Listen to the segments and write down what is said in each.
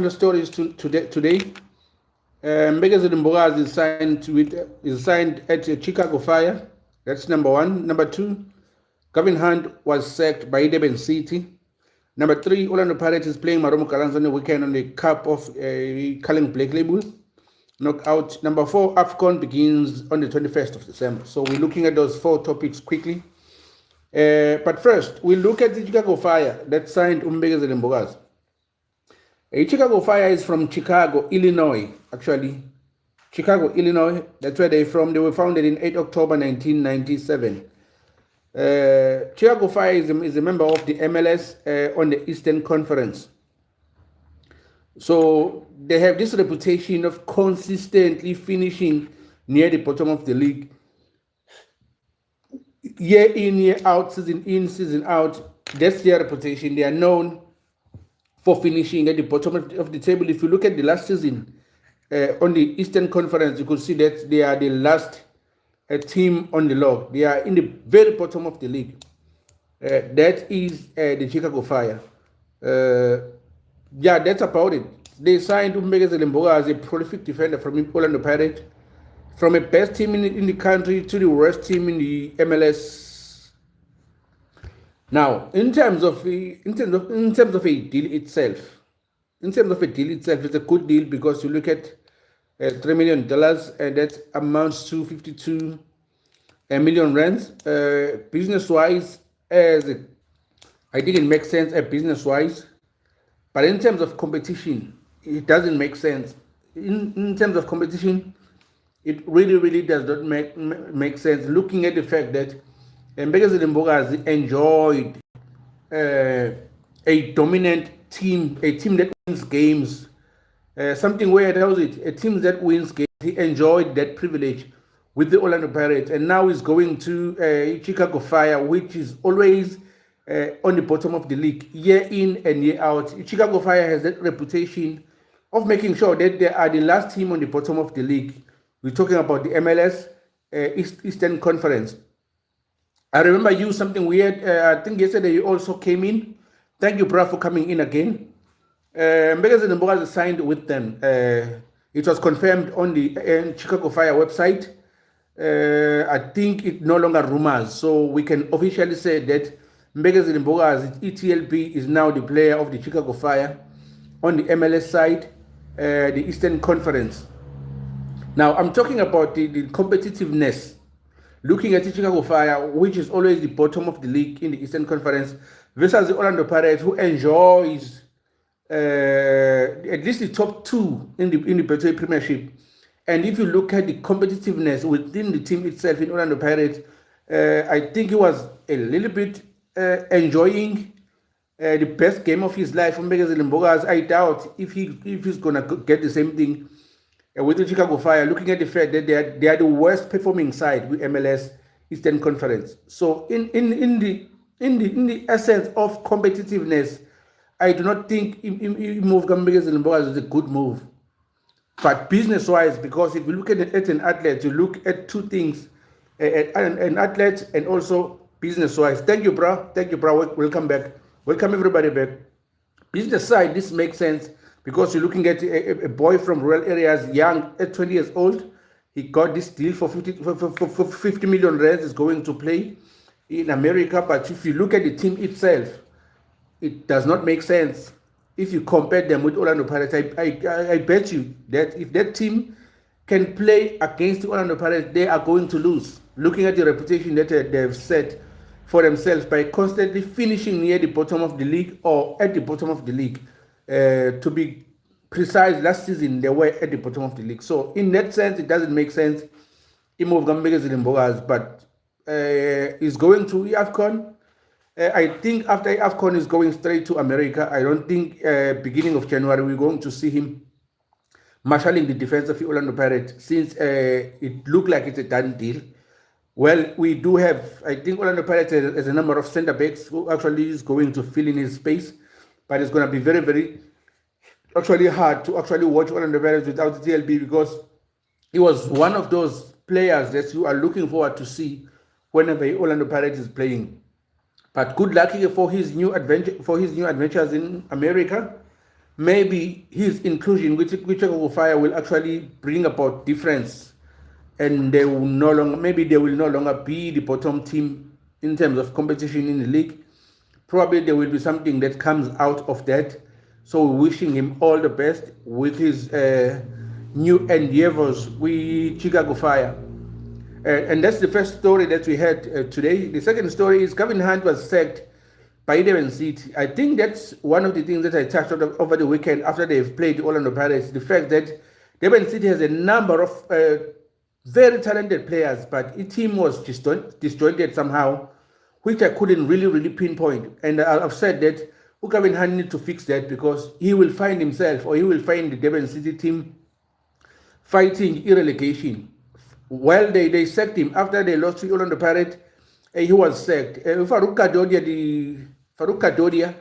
the stories today. Mbekezeli Mbokazi is signed at Chicago Fire. That's number one. Number two, Gavin was sacked by Durbqn City. Number three, Orlando Pirates is playing Maromo Gallants on the weekend on the Cup of Culling Black Label knockout. Number four, AFCON begins on the 21st of December. So we're looking at those four topics quickly. But first, we look at the Chicago Fire that signed Mbekezeli Mbokazi. Chicago Fire is from Chicago, Illinois, actually. Chicago, Illinois, that's where they're from. They were founded in 8 October 1997. Chicago Fire is a member of the MLS on the Eastern Conference. So they have this reputation of consistently finishing near the bottom of the league. Year in, year out, season in, season out. That's their reputation. They are known for finishing at the bottom of the table. If you look at the last season on the Eastern Conference, you could see that they are the last team on the log. They are in the very bottom of the league. That is the Chicago Fire. Yeah, that's about it. They signed Mbekezeli Mbokazi as a prolific defender from Orlando Pirates, from a best team in the country to the worst team in the MLS. Now, in terms of a deal itself, it's a good deal because you look at $3 million, and that amounts to 52 million rands. Business-wise, I think it makes sense business-wise, but in terms of competition, it doesn't make sense. In terms of competition, it really does not make sense. Looking at the fact that Mbekezeli Mbokazi enjoyed a dominant team, a team that wins games. Something where tells it, a team that wins games. He enjoyed that privilege with the Orlando Pirates, and now he's going to Chicago Fire, which is always on the bottom of the league, year in and year out. Chicago Fire has that reputation of making sure that they are the last team on the bottom of the league. We're talking about the MLS Eastern Conference. I remember you something weird. I think yesterday you also came in. Thank you, bro, for coming in again. Mbekezeli Mbokazi signed with them. It was confirmed on the Chicago Fire website. I think it no longer rumors, so we can officially say that Mbekezeli Mbokazi, TLB, is now the player of the Chicago Fire on the MLS side, the Eastern Conference. Now, I'm talking about the competitiveness. Looking at the Chicago Fire, which is always the bottom of the league in the Eastern Conference, versus the Orlando Pirates, who enjoys at least the top two in the Betway Premiership. And if you look at the competitiveness within the team itself in Orlando Pirates, I think he was a little bit enjoying the best game of his life from Mbekezeli Mbokazi. I doubt if he's gonna get the same thing with the Chicago Fire, looking at the fact that they are the worst performing side with MLS Eastern Conference. So in the essence of competitiveness, I do not think move Mbekezeli Mbokazi is a good move. But business-wise, because if you look at an athlete, you look at two things: an athlete and also business-wise. Thank you, bro. Welcome back. Welcome everybody back. Business side, this makes sense because you're looking at a boy from rural areas, young, at 20 years old. He got this deal for 50 million rands. Is going to play in America. But if you look at the team itself, it does not make sense. If you compare them with Orlando Pirates, I bet you that if that team can play against the Orlando Pirates, they are going to lose. Looking at the reputation that they've set for themselves by constantly finishing near the bottom of the league or at the bottom of the league. To be precise, last season they were at the bottom of the league. So in that sense, it doesn't make sense. Mbekezeli Mbokazi, but is going to AFCON. I think after AFCON is going straight to America. I don't think beginning of January we're going to see him marshalling the defense of the Orlando Pirates, since it looked like it's a done deal. Well, we do have, I think Orlando Pirates has a number of center backs who actually is going to fill in his space, but it's going to be very actually hard to actually watch Orlando Pirates without the TLB, because he was one of those players that you are looking forward to see whenever Orlando Pirates is playing. But good luck for his new adventures in America. maybe his inclusion with Chicago Fire will actually bring about difference, and they will no longer, maybe they will no longer be the bottom team in terms of competition in the league. Probably there will be something that comes out of that. So wishing him all the best with his new endeavors with Chicago Fire. And that's the first story that we had today. The second story is Gavin Hunt was sacked by Durban City. I think that's one of the things that I touched on over the weekend after they've played the Orlando Pirates. The fact that Durban City has a number of very talented players, but the team was disjointed somehow, which I couldn't really pinpoint. And I've said that Gavin Hunt needs to fix that, because he will find himself, or he will find the Durban City team fighting relegation. Well, they sacked him after they lost to Orlando Pirates. He was sacked. Farouk Kadodia,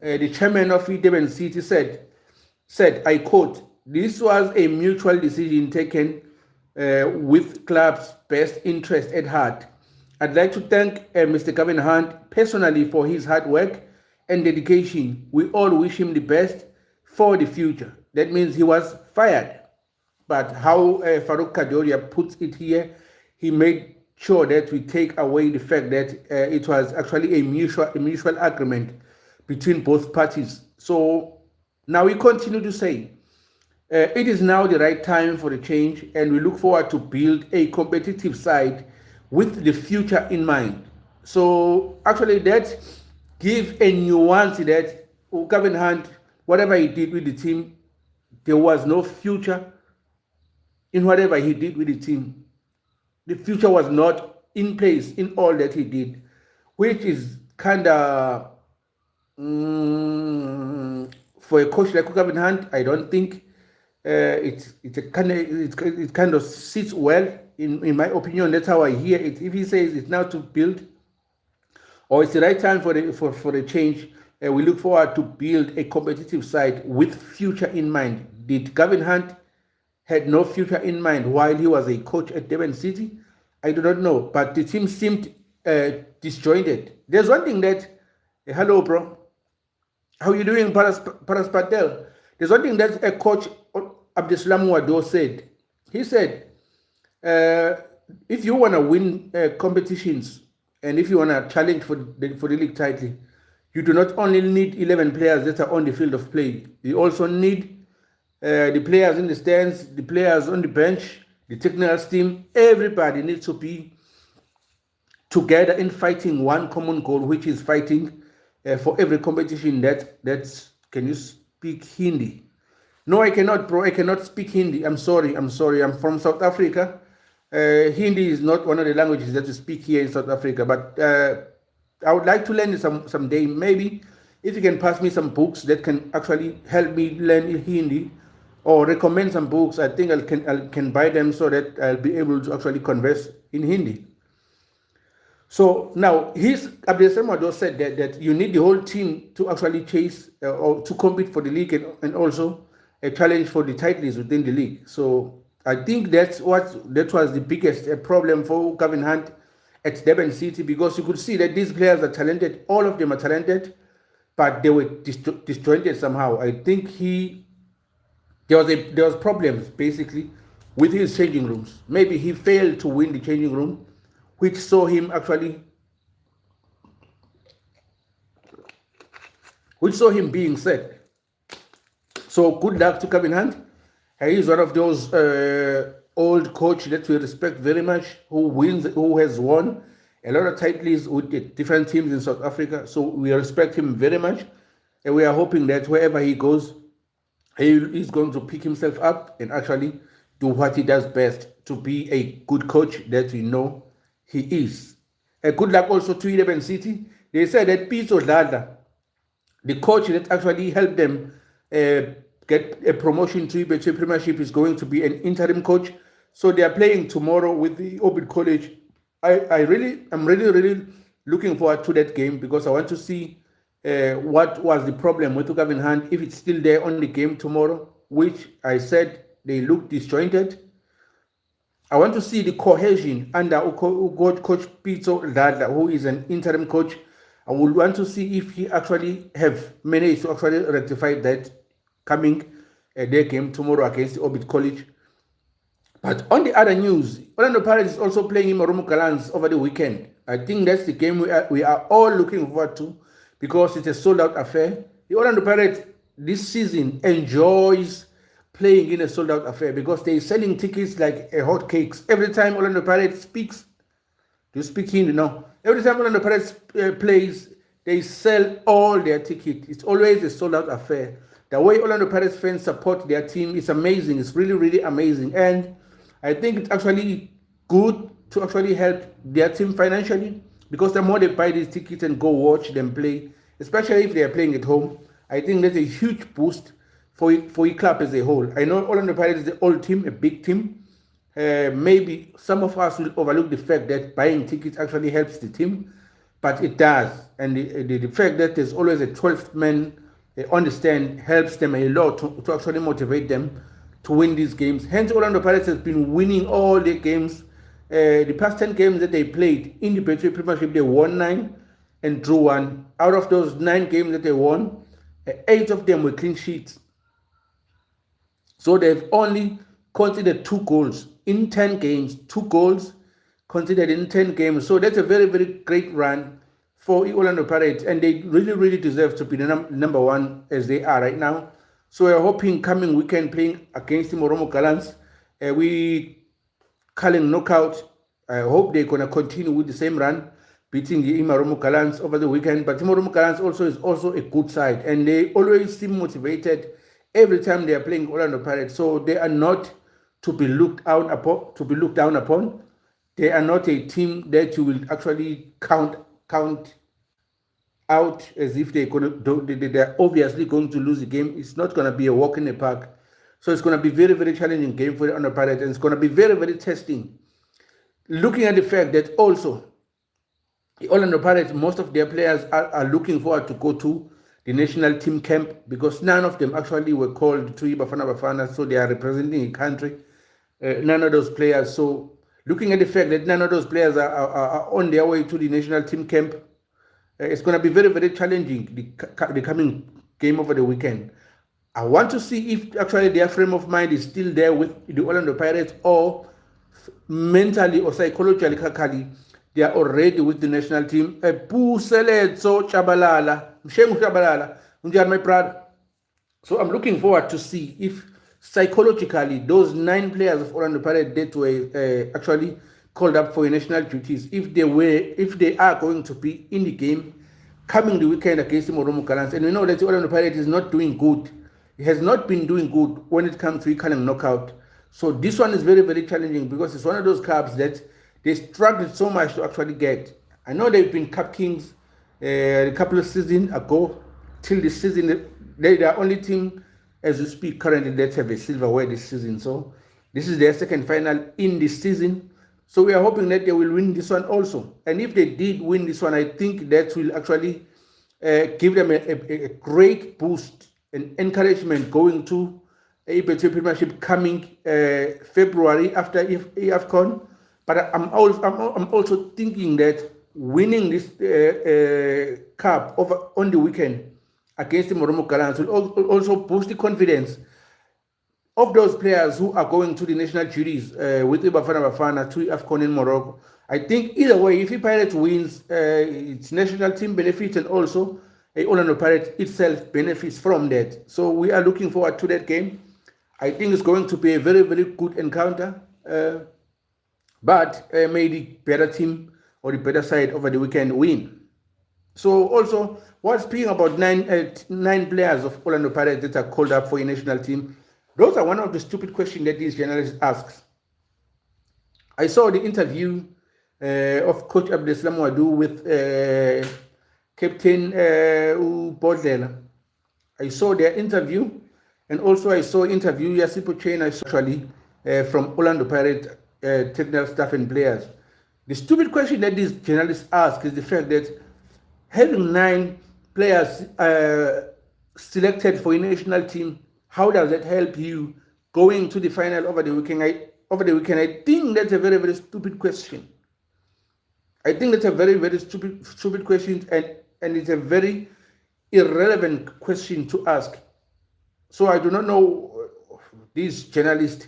the chairman of Durban City, said, I quote, "This was a mutual decision taken with club's best interest at heart. I'd like to thank Mr. Gavin Hunt personally for his hard work and dedication. We all wish him the best for the future." That means he was fired. But how Farouk Kadoria puts it here, he made sure that we take away the fact that it was actually a mutual agreement between both parties. So now we continue to say, it is now the right time for the change, and we look forward to build a competitive side with the future in mind. So actually that gives a nuance that Gavin Hunt, whatever he did with the team, there was no future in whatever he did with the team. The future was not in place in all that he did, which is kind of, for a coach like Gavin Hunt, I don't think it kind of sits well in my opinion. That's how I hear it. If he says it's now to build, or it's the right time for the change, we look forward to build a competitive side with future in mind. Did Gavin Hunt had no future in mind while he was a coach at Durban City? I do not know, but the team seemed disjointed. There's one thing that, hello bro, how you doing, Paras Patel? There's one thing that a coach, Abdesalam Wado, said. He said, if you want to win competitions, and if you want to challenge for the league title, you do not only need 11 players that are on the field of play. You also need the players in the stands, the players on the bench, the technical team. Everybody needs to be together in fighting one common goal, which is fighting for every competition. That's can you speak Hindi? No, I cannot, bro. I cannot speak Hindi. I'm sorry. I'm from South Africa. Hindi is not one of the languages that you speak here in South Africa, but I would like to learn it someday. Maybe if you can pass me some books that can actually help me learn Hindi, or recommend some books, I think I can buy them so that I'll be able to actually converse in Hindi. So now, Abdesalam said that you need the whole team to actually chase or to compete for the league, and also a challenge for the titles within the league. So I think that was the biggest problem for Gavin Hunt at Durban City, because you could see that these players are talented. All of them are talented, but they were disjointed somehow. I think there was problems basically with his changing rooms. Maybe he failed to win the changing room, which saw him being sacked. So good luck to Gavin Hunt. He is one of those old coach that we respect very much, who has won a lot of titles with different teams in South Africa. So we respect him very much, and we are hoping that wherever he goes, he is going to pick himself up and actually do what he does best, to be a good coach that we know he is. Good luck also to Durban City. They said that Pitso Dladla, the coach that actually helped them get a promotion to Ibethe Premiership, is going to be an interim coach. So they are playing tomorrow with the Orbit College. I'm really looking forward to that game, because I want to see what was the problem with Gavin Hunt, if it's still there on the game tomorrow, which I said they look disjointed. I want to see the cohesion under Coach Pitso Dladla, who is an interim coach. I would want to see if he actually have managed to actually rectify that coming their game tomorrow against Orbit College. But on the other news, Orlando Pirates is also playing in Moromo Gallants over the weekend. I think that's the game we are all looking forward to because it's a sold-out affair. The Orlando Pirates this season enjoys playing in a sold-out affair because they're selling tickets like hotcakes. Every time Orlando Pirates speaks, do you speak Hindi? No. Every time Orlando Pirates plays, they sell all their tickets. It's always a sold-out affair. The way Orlando Pirates fans support their team is amazing. It's really, really amazing. And I think it's actually good to actually help their team financially because the more they buy these tickets and go watch them play, especially if they are playing at home, I think that's a huge boost for a club as a whole. I know Orlando Pirates is an old team, a big team. Maybe some of us will overlook the fact that buying tickets actually helps the team, but it does. And the fact that there's always a 12th man on the stand helps them a lot to actually motivate them to win these games. Hence, Orlando Pirates has been winning all their games. The past 10 games that they played in the Betway Premiership, they won 9 and drew 1. Out of those 9 games that they won, 8 of them were clean sheets. So they've only conceded 2 goals in 10 games, 2 goals conceded in 10 games. So that's a very, very great run for Orlando Pirates, and they really, really deserve to be the number 1 as they are right now. So we're hoping coming weekend playing against the Moromo Gallants, we calling knockout. I hope they're going to continue with the same run, beating the Moromo Gallants over the weekend. But the Moromo Gallants is also a good side, and they always seem motivated every time they are playing Orlando Pirates. So they are not to be looked down upon. They are not a team that you will actually count out as if they're obviously going to lose the game. It's not going to be a walk in the park. So it's going to be very, very challenging game for the Orlando Pirates, and it's going to be very, very testing. Looking at the fact that also the Orlando Pirates, most of their players are looking forward to go to the national team camp because none of them actually were called to Bafana, so they are representing a country. None of those players. So looking at the fact that none of those players are on their way to the national team camp, it's going to be very, very challenging, the coming game over the weekend. I want to see if actually their frame of mind is still there with the Orlando Pirates, or mentally or psychologically they are already with the national team. My brother. So I'm looking forward to see if psychologically those 9 players of Orlando Pirates that were actually called up for national duties, if they are going to be in the game coming the weekend against the Moromo Gallants. And we know that the Orlando Pirates is not doing good. It has not been doing good when it comes to calling knockout. So this one is very, very challenging because it's one of those clubs that they struggled so much to actually get. I know they've been cup kings a couple of seasons ago. Till this season, they are only team as we speak currently that have a silverware this season. So this is their second final in this season. So we are hoping that they will win this one also. And if they did win this one, I think that will actually give them a great boost and encouragement going to a Betway Premiership coming February after AFCON. But I'm also thinking that winning this cup on the weekend against the Moromo Gallants will also boost the confidence of those players who are going to the national duties with Bafana to AFCON in Morocco. I think either way, if the Pirates wins, its national team benefits, and also Orlando Pirates itself benefits from that. So we are looking forward to that game. I think it's going to be a very, very good encounter. But may the better team or the better side over the weekend win. So also, while speaking about nine players of Orlando Pirates that are called up for a national team, those are one of the stupid questions that these journalists ask. I saw the interview of Coach Abdeslam Wadu with Captain Bodlela. I saw their interview, and also I saw interview Yasipo Chain actually from Orlando Pirates technical staff and players. The stupid question that these journalists ask is the fact that having 9 players selected for a national team, how does that help you going to the final over the weekend? I think that's a very, very stupid question. I think that's a very, very stupid question, and it's a very irrelevant question to ask. So I do not know these journalists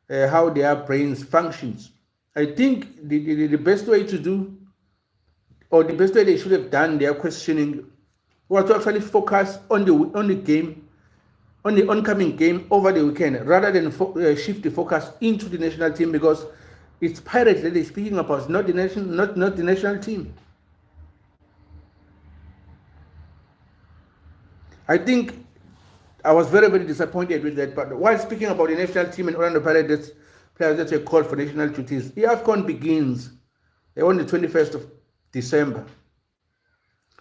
how their brains functions. I think the best way to do, or the best way they should have done their questioning, was to actually focus on the game, on the oncoming game over the weekend, rather than shift the focus into the national team, because it's Pirates that they're speaking about, not the not the national team. I think I was very, very disappointed with that. But while speaking about the national team and Orlando Pirates players that were called for national duties, the AFCON begins on the 21st of December.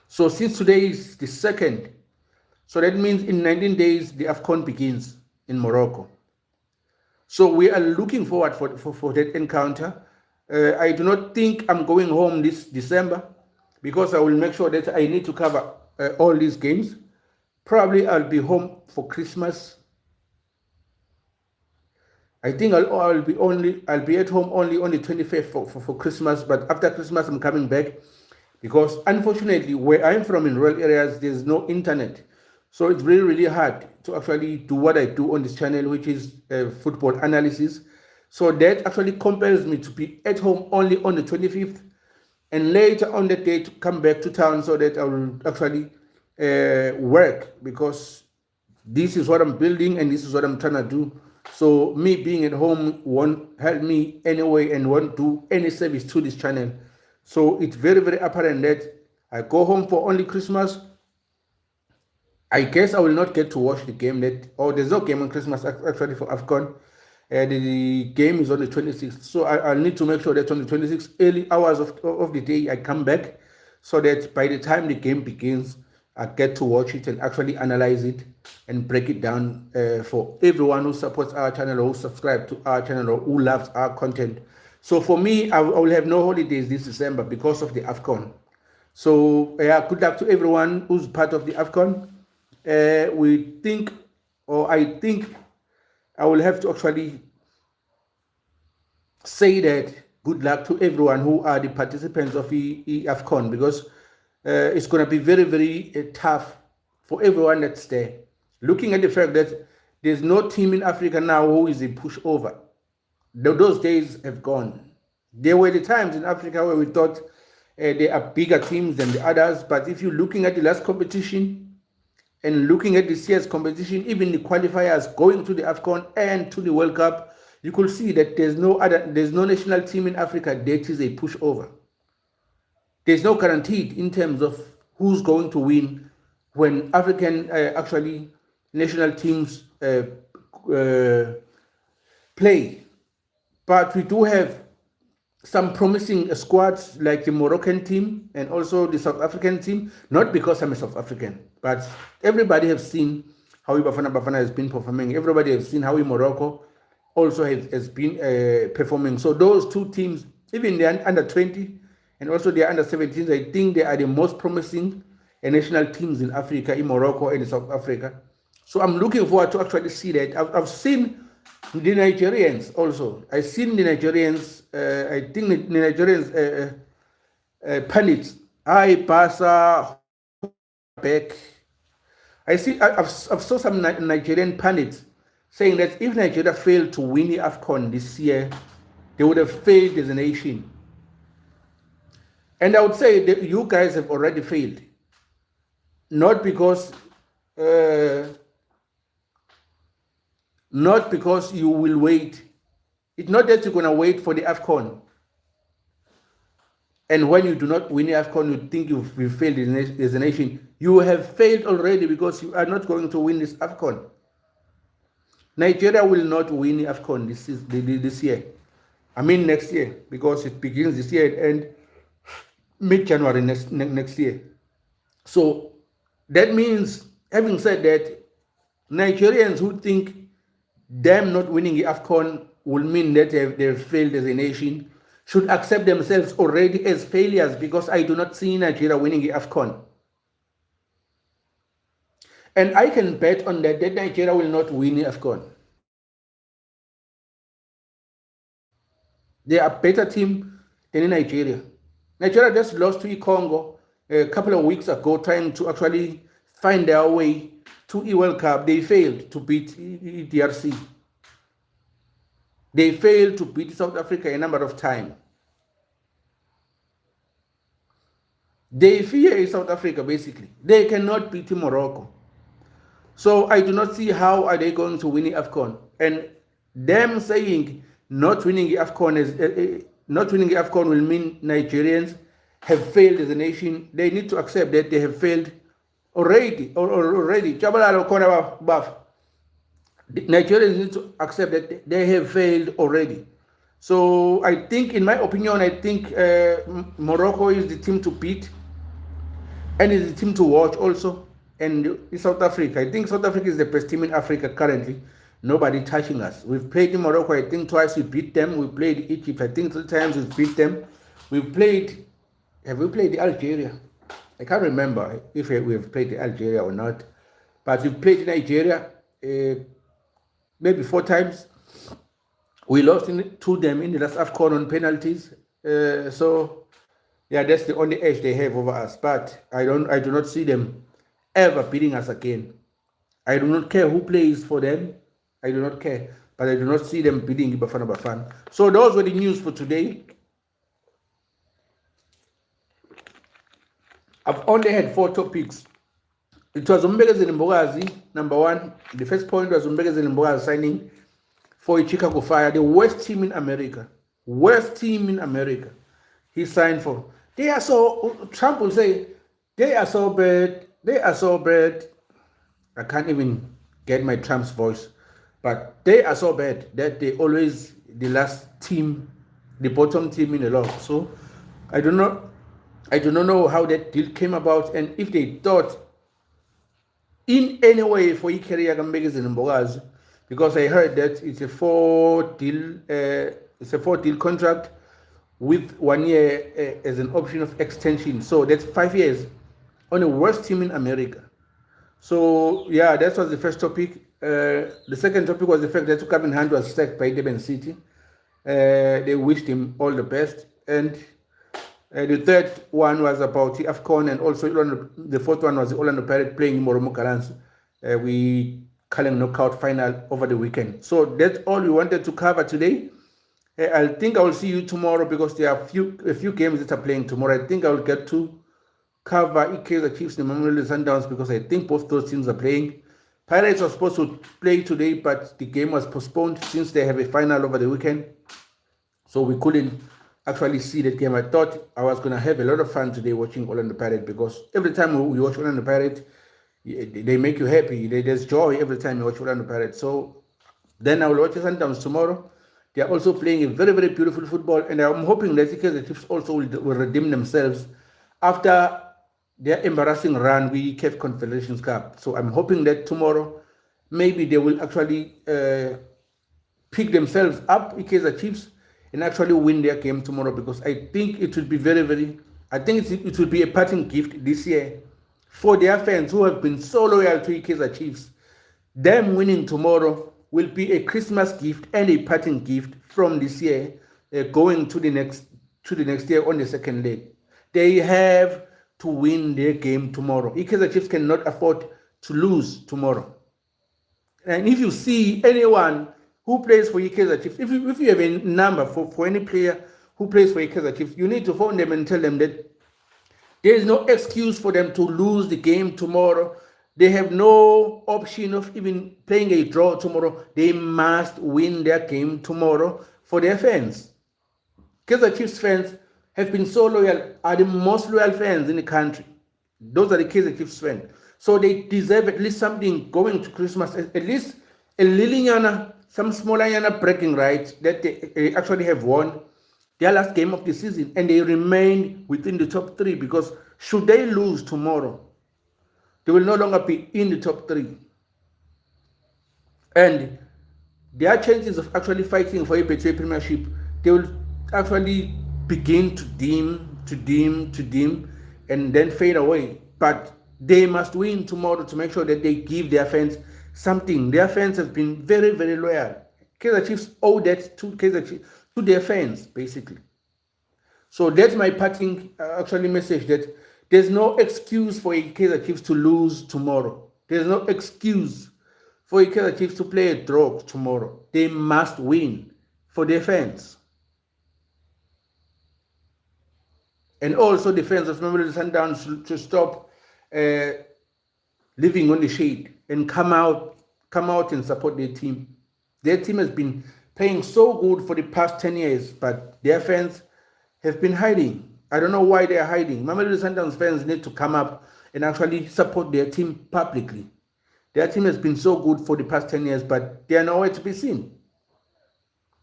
So since today is the 2nd, so that means in 19 days, the AFCON begins in Morocco. So we are looking forward for that encounter. I do not think I'm going home this December, because I will make sure that I need to cover all these games. Probably I'll be home for Christmas. I think I'll be at home only on the 25th for Christmas. But after Christmas, I'm coming back, because unfortunately, where I'm from in rural areas, there's no internet. So it's really, really hard to actually do what I do on this channel, which is football analysis. So that actually compels me to be at home only on the 25th, and later on that day to come back to town, so that I will actually work, because this is what I'm building and this is what I'm trying to do. So me being at home won't help me anyway and won't do any service to this channel. So it's very, very apparent that I go home for only Christmas. I guess I will not get to watch the game or there's no game on Christmas actually for AFCON. The game is on the 26th. So I'll need to make sure that on the 26th, early hours of the day, I come back, so that by the time the game begins, I get to watch it and actually analyze it and break it down for everyone who supports our channel, or who subscribes to our channel, or who loves our content. So for me, I will have no holidays this December because of the AFCON. So yeah, good luck to everyone who's part of the AFCON. I think I will have to actually say that good luck to everyone who are the participants of the AFCON, because it's going to be very, very tough for everyone that's there. Looking at the fact that there's no team in Africa now who is a pushover. Those days have gone. There were the times in Africa where we thought there are bigger teams than the others, but if you're looking at the last competition and looking at this year's competition, even the qualifiers going to the AFCON and to the World Cup, you could see that there's no national team in Africa that is a pushover. There's no guaranteed in terms of who's going to win when African actually national teams play. But we do have some promising squads like the Moroccan team and also the South African team, not because I'm a South African, but everybody has seen how Bafana has been performing. Everybody has seen how Morocco also has been performing. So those two teams, even the under 20 and also the under 17s, I think they are the most promising national teams in Africa, in Morocco and in South Africa. So I'm looking forward to actually see that. I've seen the Nigerians also. I've seen the Nigerians, I think the Nigerians pundits, Basa, back. I've saw some Nigerian pundits saying that if Nigeria failed to win the AFCON this year, they would have failed as a nation. And I would say that you guys have already failed. Not because you will wait. It's not that you're going to wait for the AFCON. And when you do not win the AFCON, you think you've failed as a nation. You have failed already, because you are not going to win this AFCON. Nigeria will not win the AFCON this year. I mean next year, because it begins this year and mid-January next year. So that means, having said that, Nigerians who think them not winning the AFCON will mean that they've failed as a nation should accept themselves already as failures, because I do not see Nigeria winning the AFCON. And I can bet on that Nigeria will not win the AFCON. They are a better team than in Nigeria. Nigeria just lost to Congo a couple of weeks ago, trying to actually find their way to the World Cup, they failed to beat DRC. They failed to beat South Africa a number of times. They fear South Africa, basically. They cannot beat Morocco. So I do not see how are they going to win the AFCON. And them saying not winning the AFCON will mean Nigerians have failed as a nation. They need to accept that they have failed already. Nigerians need to accept that they have failed already. So I think, in my opinion, I think Morocco is the team to beat and is the team to watch also. And South Africa, I think South Africa is the best team in Africa currently. Nobody touching us. We've played in Morocco, I think twice we beat them. We played Egypt, I think 3 times we beat them. Have we played Algeria? I can't remember if we have played Algeria or not. But we've played Nigeria maybe 4 times. We lost to them in the last AFCON on penalties. So yeah, that's the only edge they have over us. But I do not see them ever beating us again. I do not care who plays for them. I do not care. But I do not see them beating Bafana. So those were the news for today. I've only had 4 topics. It was Mbekezeli Mbokazi, number 1. The first point was Mbekezeli Mbokazi signing for Chicago Fire, the worst team in America. Worst team in America. He signed for. They are so, Trump will say, they are so bad. They are so bad. I can't even get my Trump's voice. But they are so bad that they always the last team, the bottom team in the league. So I do not know how that deal came about, and if they thought in any way for Ikeria Mbekezeli Mbokazi, because I heard that it's a 4-deal contract with 1 year as an option of extension. So that's 5 years on the worst team in America. So yeah, that was the first topic. The second topic was the fact that Gavin was sacked by Durbqn City. They wished him all the best. And the third one was about the AFCON, and also the fourth one was the Orlando Pirates playing Moromo Gallants. We calling knockout final over the weekend. So that's all we wanted to cover today. I think I will see you tomorrow because there are a few games that are playing tomorrow. I think I will get to cover Kaizer Chiefs and Mamelodi Sundowns because I think both those teams are playing. Pirates were supposed to play today, but the game was postponed since they have a final over the weekend. So we couldn't actually see that game. I thought I was going to have a lot of fun today watching Orlando Pirates because every time we watch Orlando Pirates, they make you happy. There's joy every time you watch Orlando Pirates. So then I will watch the Sundowns tomorrow. They are also playing a very, very beautiful football, and I'm hoping that the Chiefs also will redeem themselves after their embarrassing run with CAF Confederations Cup. So I'm hoping that tomorrow maybe they will actually pick themselves up, Kaizer Chiefs, and actually win their game tomorrow, because I think it will be very, very, I think it will be a parting gift this year for their fans who have been so loyal to Kaizer Chiefs. Them winning tomorrow will be a Christmas gift and a parting gift from this year going to the next year on the second leg. They have to win their game tomorrow. Kaizer Chiefs cannot afford to lose tomorrow. And if you see anyone who plays for Kaizer Chiefs, if you have a number for any player who plays for Kaizer Chiefs, you need to phone them and tell them that there is no excuse for them to lose the game tomorrow. They have no option of even playing a draw tomorrow. They must win their game tomorrow for their fans. Kaizer Chiefs fans have been so loyal, are the most loyal fans in the country. Those are the Kaizer Chiefs fans. So they deserve at least something going to Christmas, at least a little some smaller breaking rights that they actually have won their last game of the season, and they remain within the top 3, because should they lose tomorrow, they will no longer be in the top 3. And their chances of actually fighting for a Betway Premiership, they will actually begin to dim, and then fade away. But they must win tomorrow to make sure that they give their fans something. Their fans have been very, very loyal. Kaizer Chiefs owe that to Kaizer Chiefs, to their fans, basically. So that's my parting actually message, that There's no excuse for Kaizer Chiefs to lose tomorrow. There's no excuse for Kaizer Chiefs to play a draw tomorrow. They must win for their fans. And also the fans of Mamelodi Sundowns to stop living on the shade and come out and support their team. Their team has been playing so good for the past 10 years, but their fans have been hiding. I don't know why they are hiding. Mamelodi Sundowns fans need to come up and actually support their team publicly. Their team has been so good for the past 10 years, but they are nowhere to be seen.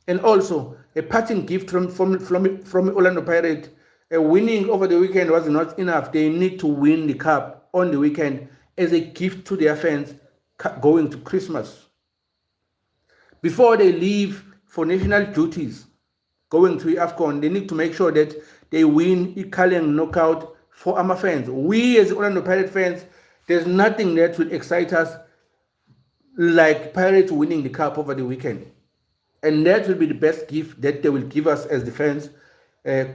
And also, a parting gift from Orlando Pirates. Winning over the weekend was not enough. They need to win the cup on the weekend as a gift to their fans going to Christmas. Before they leave for national duties, going to AFCON, they need to make sure that they win Italian knockout for our fans. We as Orlando Pirates fans, there's nothing that will excite us like Pirates winning the cup over the weekend. And that will be the best gift that they will give us as the fans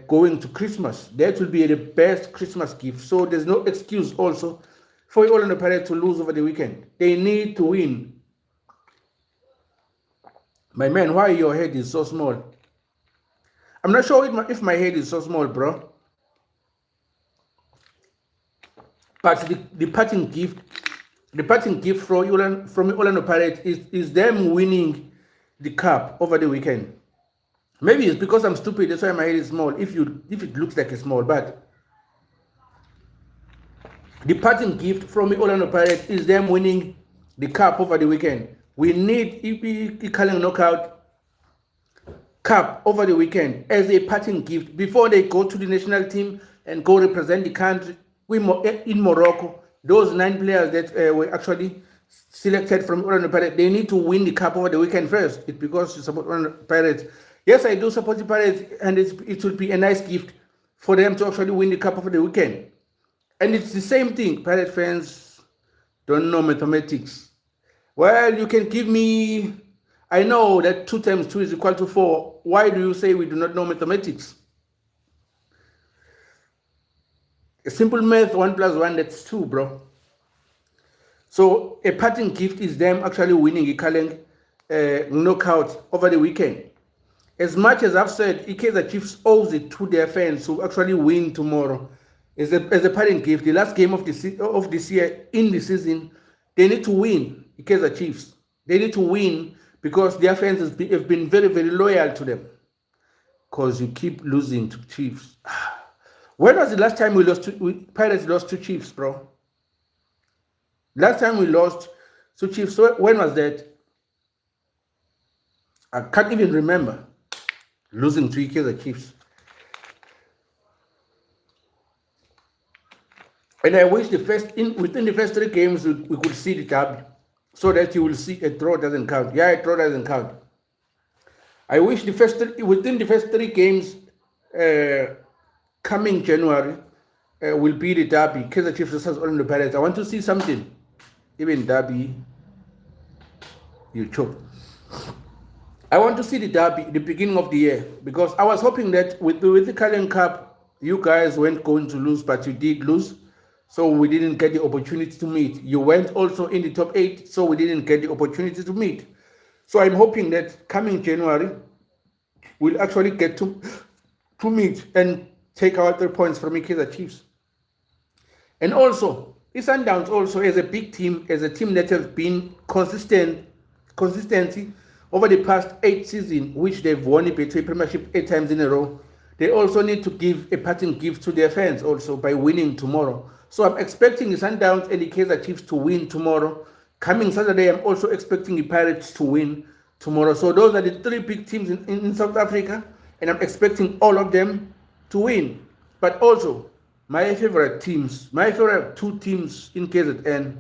going to Christmas. That will be the best Christmas gift. So there's no excuse also for Orlando Pirates to lose over the weekend. They need to win. My man, why your head is so small? I'm not sure if my head is so small, bro. But the parting gift from Orlando Pirates is them winning the cup over the weekend. Maybe it's because I'm stupid, that's why my head is small, if it looks like it's small, but the parting gift from the Orlando Pirates is them winning the cup over the weekend. We need Italian knockout cup over the weekend as a parting gift before they go to the national team and go represent the country in Morocco. Those 9 players that were actually selected from Orlando Pirates, they need to win the cup over the weekend first. It's because you support Orlando Pirates. Yes, I do support the Pirates, and it will be a nice gift for them to actually win the cup over the weekend. And it's the same thing. Pirate fans don't know mathematics. Well, you can give me, I know that 2 times 2 is equal to 4. Why do you say we do not know mathematics? A simple math, 1 plus 1, that's 2, bro. So a parting gift is them actually winning a Italian knockout over the weekend. As much as I've said, Kaizer Chiefs owes it to their fans to actually win tomorrow. As a parting gift, the last game of this year in the season, they need to win. Kaizer Chiefs, they need to win because their fans have been very, very loyal to them. Because you keep losing to Chiefs. When was the last time Pirates lost to Chiefs, bro? Last time we lost to Chiefs, when was that? I can't even remember. Losing to Kaizer Chiefs. And I wish within the first 3 games we could see the derby, so that you will see a draw doesn't count. Yeah, a draw doesn't count. I wish within the first 3 games coming January will be the derby. Kaizer Chiefs versus Orlando Pirates. I want to see something. Even derby, you choke. I want to see the derby the beginning of the year, because I was hoping that with the Italian Cup, you guys weren't going to lose, but you did lose. So we didn't get the opportunity to meet. You went also in the top 8, so we didn't get the opportunity to meet. So I'm hoping that coming January, we'll actually get to meet and take our 3 points from Kaizer Chiefs. And also, the Sundowns also as a big team, as a team that has been consistency over the past 8 seasons, which they've won the Betway Premiership 8 times in a row. They also need to give a parting gift to their fans also by winning tomorrow. So I'm expecting the Sundowns and the Kaizer Chiefs to win tomorrow. Coming Saturday, I'm also expecting the Pirates to win tomorrow. So those are the 3 big teams in South Africa, and I'm expecting all of them to win. But also, my favorite 2 teams in KZN,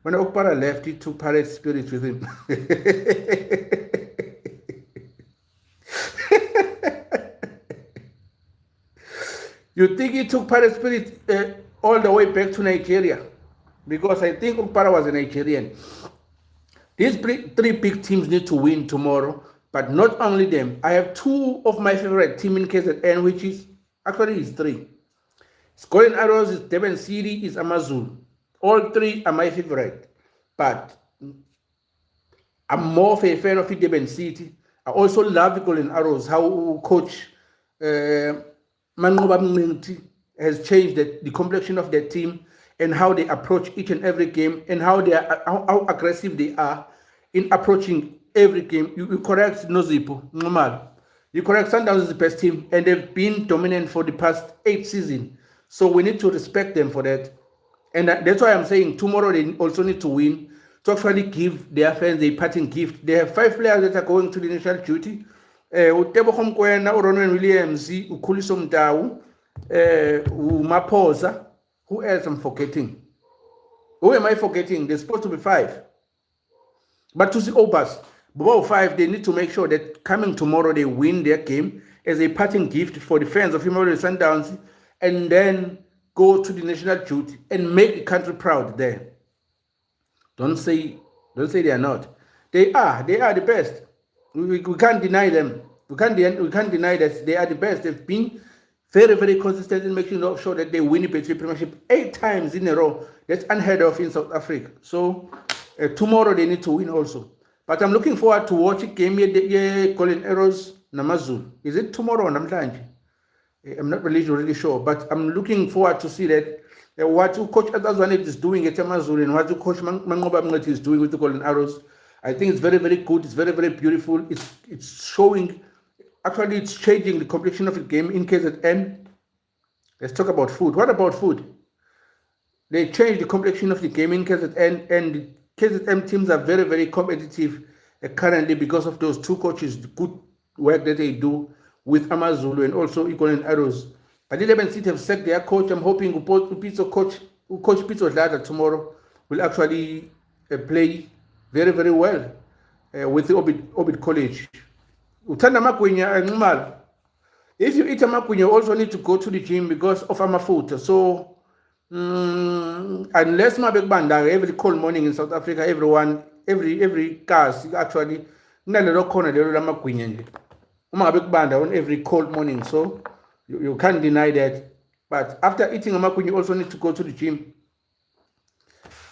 when Okpara left, he took Pirate spirit with him. You think he took Pirate spirit all the way back to Nigeria? Because I think Okpara was a Nigerian. These 3 big teams need to win tomorrow, but not only them. I have 2 of my favorite teams in KZN, which is actually 3. Golden Arrows is Durban City, is Amazulu. All three are my favorite. But I'm more of a fan of Durban City. I also love Golden Arrows, how coach Manqoba Mncinci has changed the complexion of their team and how they approach each and every game and how how aggressive they are in approaching every game. You correct Nozipo, normal. You correct Sundowns is the best team and they've been dominant for the past 8 seasons. So we need to respect them for that. And that's why I'm saying tomorrow they also need to win to actually give their fans a parting gift. They have 5 players that are going to the national duty. Durbqn, Ronwen Williams, Ukhuliso Mtawu, Maphosa. Who else I'm forgetting? Who am I forgetting? There's supposed to be 5. But to see Obas, above 5, they need to make sure that coming tomorrow they win their game as a parting gift for the fans of Mamelodi Sundowns, and then go to the national duty and make the country proud there. Don't say they are not. They are the best. We can't deny them. We can't deny that they are the best. They've been very, very consistent in making sure that they win the Patriot Premiership 8 times in a row. That's unheard of in South Africa. So tomorrow they need to win also. But I'm looking forward to watching game Golden Arrows Namazulu. Is it tomorrow or Namhlanje? I'm not really sure, but I'm looking forward to see that what Coach Atazwane is doing at Amazulu and what Coach Manqoba Mncinci is doing with the Golden Arrows. I think it's very, very good. It's very, very beautiful. It's showing, actually it's changing the complexion of the game in KZN. Let's talk about food. What about food? They changed the complexion of the game in KZN, and the KZN teams are very, very competitive currently because of those 2 coaches, the good work that they do with Amazulu and also Golden Arrows. But the Durban City have sacked their coach. I'm hoping Coach Pitso Dlata tomorrow will actually play very, very well with the Orbit College. Uthanda amagwinya, if you eat amagwinya, you also need to go to the gym because of amafutha. So unless mabekubanda every cold morning in South Africa, every cars actually nalelo khona lelo lamagwinya nje. On every cold morning, so you can't deny that. But after eating amagwinya, you also need to go to the gym.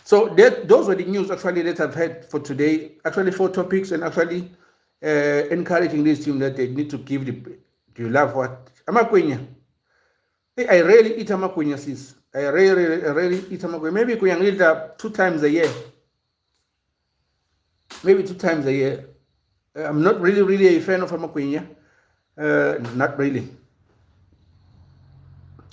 So those were the news actually that I've had for today. Actually 4 topics, and actually encouraging this team that they need to give do you love what? Amagwinya. I rarely eat amagwinya, sis. I rarely eat amagwinya. Maybe we can eat 2 times a year. Maybe 2 times a year. I'm not really a fan of amagwinya. Not really.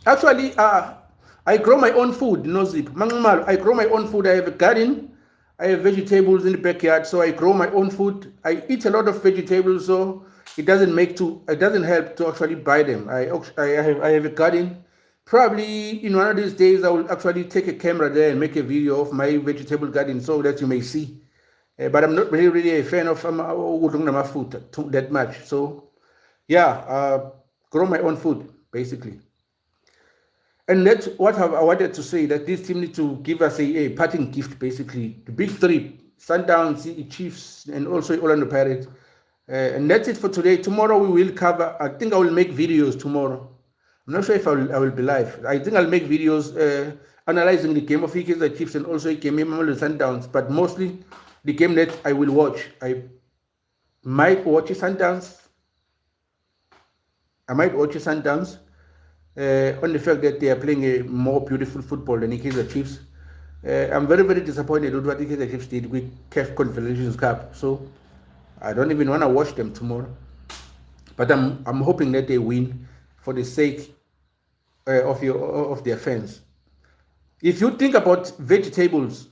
Actually, I grow my own food, no zip. I grow my own food. I have a garden. I have vegetables in the backyard, so I grow my own food. I eat a lot of vegetables, so it doesn't help to actually buy them. I have a garden. Probably in one of these days, I will actually take a camera there and make a video of my vegetable garden so that you may see. But I'm not really a fan of food that much. So yeah, grow my own food basically. And that's what I wanted to say, that this team needs to give us a parting gift, basically. The big 3, Sundowns, Chiefs, and also Orlando Pirates. And that's it for today. Tomorrow we will cover, I think I will make videos tomorrow. I'm not sure if I will be live. I think I'll make videos analyzing the game of the Chiefs and also the game of Sundowns, but mostly the game that I will watch. I might watch Sundowns. On the fact that they are playing a more beautiful football than the Kaizer Chiefs. I'm very, very disappointed with what the Kaizer Chiefs did with CAF Confederations Cup. So I don't even want to watch them tomorrow. But I'm hoping that they win for the sake of their fans. If you think about vegetables,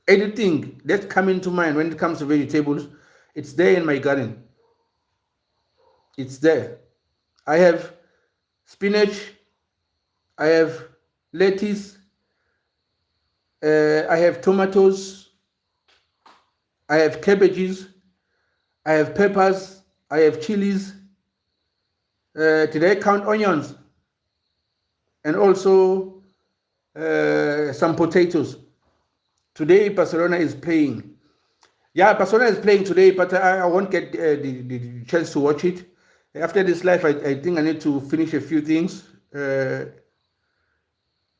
anything that's coming to mind when it comes to vegetables, it's there in my garden. It's there. I have spinach, I have lettuce, I have tomatoes, I have cabbages, I have peppers, I have chilies. Did I count onions? And also some potatoes. Today Barcelona is playing. Yeah, Barcelona is playing today, but I won't get the chance to watch it. After this live, I think I need to finish a few things.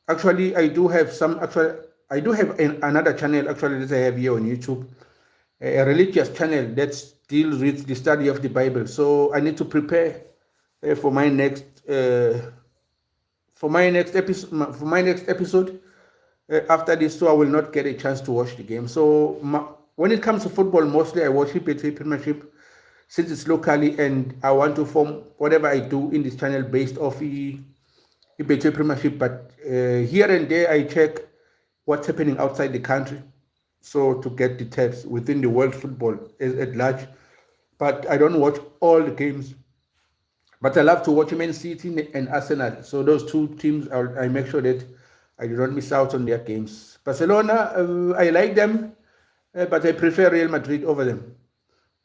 Actually, I do have another channel actually that I have here on YouTube, a religious channel that deals with the study of the Bible. So I need to prepare for my next episode. After this, so I will not get a chance to watch the game. So when it comes to football, mostly I watch Betway Premiership since it's locally, and I want to form whatever I do in this channel based off the Betway Premiership. But here and there, I check what's happening outside the country, so to get the tabs within the world football at large. But I don't watch all the games. But I love to watch Man City and Arsenal. So those two teams, I make sure that I do not miss out on their games. Barcelona, I like them, but I prefer Real Madrid over them.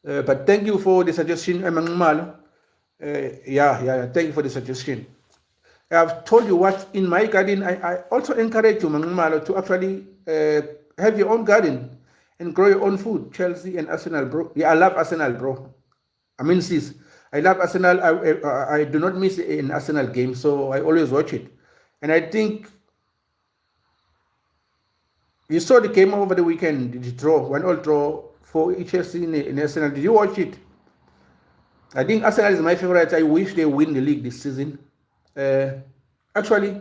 But thank you for the suggestion, Emmanuel. Thank you for the suggestion. I've told you what's in my garden. I also encourage you, Emmanuel, to actually have your own garden and grow your own food. Chelsea and Arsenal, bro. Yeah, I love Arsenal, bro. I mean, sis, I love Arsenal. I do not miss an Arsenal game, so I always watch it. And I think you saw the game over the weekend, the draw, 1-1 draw for Chelsea in Arsenal. Did you watch it? I think Arsenal is my favorite. I wish they win the league this season. Actually,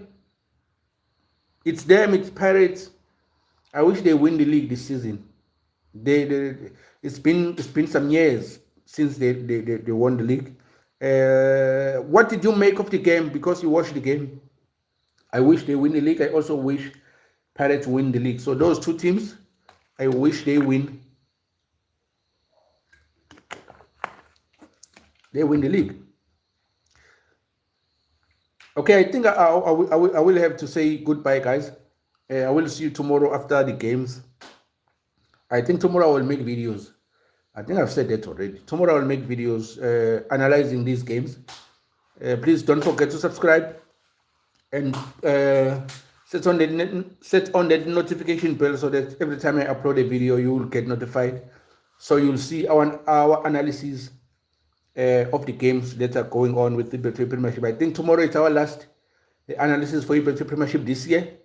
it's them, it's Pirates. I wish they win the league this season. It's been some years since they won the league. What did you make of the game? Because you watched the game. I wish they win the league. I also wish Pirates win the league. So those two teams, I wish they win. They win the league. Okay, I think I will have to say goodbye, guys. I will see you tomorrow after the games. I think tomorrow I will make videos. I think I've said that already. Tomorrow I will make videos analyzing these games. Please don't forget to subscribe and set on the notification bell so that every time I upload a video, you will get notified. So you'll see our analysis of the games that are going on with the Betway Premiership. I think tomorrow is our last analysis for the Betway Premiership this year.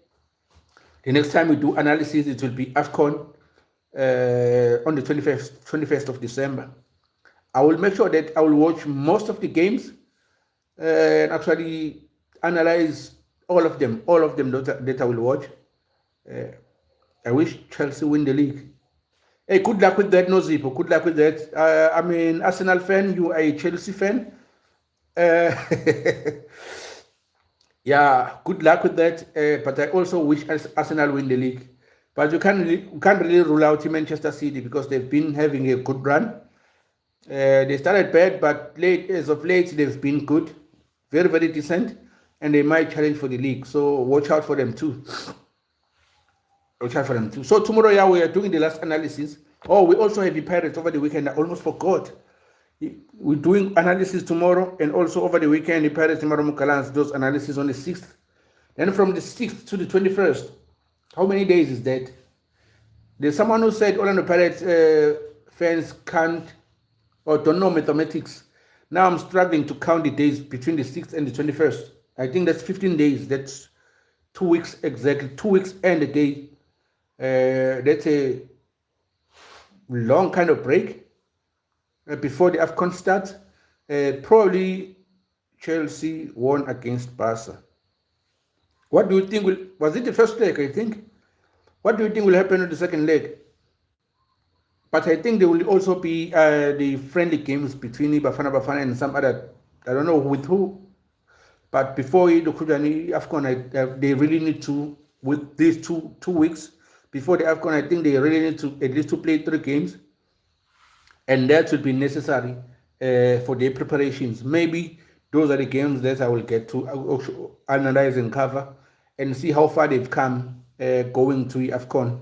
The next time we do analysis, it will be AFCON on the 21st of December. I will make sure that I will watch most of the games and actually analyze all of them that I will watch. I wish Chelsea win the league. Hey, good luck with that, Nozipo. Good luck with that. I'm an Arsenal fan. You are a Chelsea fan. Yeah, good luck with that. But I also wish Arsenal win the league. But you can't really rule out Manchester City because they've been having a good run. They started bad, but as of late, they've been good. Very, very decent. And they might challenge for the league. So watch out for them too. So tomorrow, we are doing the last analysis. Oh, we also have the Pirates over the weekend. I almost forgot. We're doing analysis tomorrow, and also over the weekend, the Pirates and Mbokazi does analysis on the 6th. Then from the 6th to the 21st, how many days is that? There's someone who said Orlando Pirates fans can't or don't know mathematics. Now I'm struggling to count the days between the 6th and the 21st. I think that's 15 days. That's 2 weeks exactly. 2 weeks and a day. That's a long kind of break before the AFCON starts. Probably Chelsea won against Barca. What do you think was it the first leg, I think? What do you think will happen in the second leg? But I think there will also be the friendly games between Bafana and some other, I don't know with who. But before the AFCON, they really need to, with these two weeks before the AFCON, I think they really need to at least to play 3 games. And that would be necessary for their preparations. Maybe those are the games that I will get to analyze and cover and see how far they've come going to AFCON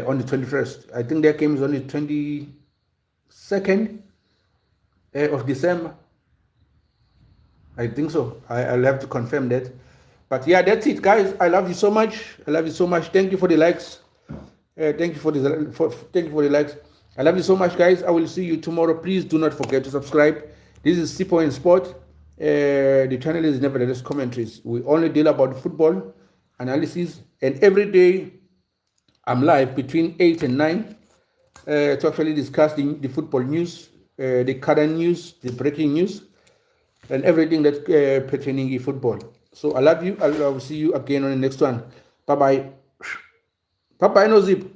on the 21st. I think their game is on the 22nd of December. I think so. I'll have to confirm that. But yeah, that's it, guys. I love you so much. Thank you for the likes. Thank you for the likes. I love you so much, guys. I will see you tomorrow. Please do not forget to subscribe. This is Sipo in Sport. The channel is Nevertheless Commentaries. We only deal about football analysis, and every day I'm live between 8 and 9 to actually discuss the football news, the current news, the breaking news, and everything that's pertaining to football. So I love you. I'll see you again on the next one. Bye bye. Bye bye, no zip.